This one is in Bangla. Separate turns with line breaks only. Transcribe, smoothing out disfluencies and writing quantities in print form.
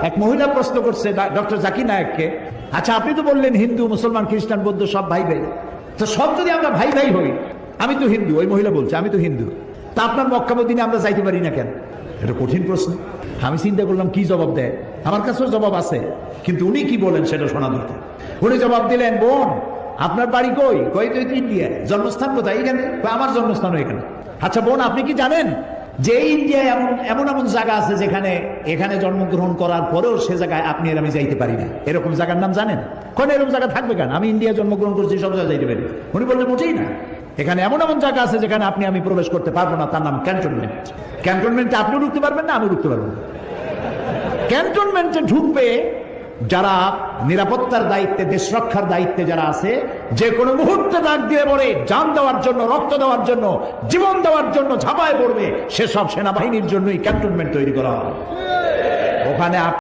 এক মহিলা প্রশ্ন করছে ডক্টর জাকির নায়েককে, আচ্ছা আপনি তো বললেন হিন্দু মুসলমান খ্রিস্টান বৌদ্ধ সব ভাই ভাই, তো সব যদি আমরা ভাই ভাই হই, আমি তো হিন্দু, ওই মহিলা বলছে আমি তো হিন্দু, তা আপনার মক্কা মদিনে আমরা যাইতে পারি না কেন? এটা কঠিন প্রশ্ন। আমি চিন্তা করলাম কি জবাব দেয়, আমার কাছেও জবাব আছে, কিন্তু উনি কি বলেন সেটা শোনা দরকার। উনি জবাব দিলেন, বোন আপনার বাড়ি কই? কই তো ইন্ডিয়ায়। জন্মস্থান কোথায়? এখানে। আমার জন্মস্থানও এখানে। আচ্ছা বোন আপনি কি জানেন যে ইন্ডিয়ায় এমন এমন জায়গা আছে যেখানে এখানে জন্মগ্রহণ করার পরেও সে জায়গায় আপনি আর আমি যাইতে পারি না, এরকম জায়গার নাম জানেন? কোন এরকম জায়গা থাকবে কেন? আমি ইন্ডিয়া জন্মগ্রহণ করছি, সব জায়গায় যাইতে পারি। উনি বললেন মোটেই না, এখানে এমন এমন জায়গা আছে যেখানে আপনি আমি প্রবেশ করতে পারবো না, তার নাম ক্যান্টনমেন্ট। ক্যান্টনমেন্টে আপনিও ঢুকতে পারবেন না, আমি ঢুকতে পারবো না। ক্যান্টনমেন্টে ঢুকবে যারা নিরাপত্তার দায়িত্বে, দেশ রক্ষার দায়িত্বে যারা আছে, যে কোনো মুহূর্তে ডাক দিয়ে পড়ে জান দেওয়ার জন্য, রক্ত দেওয়ার জন্য, জীবন দেওয়ার জন্য ঝাঁপায় পড়বে, সেসব সেনাবাহিনীর জন্যই ক্যান্টনমেন্ট তৈরি করা হয়। ওখানে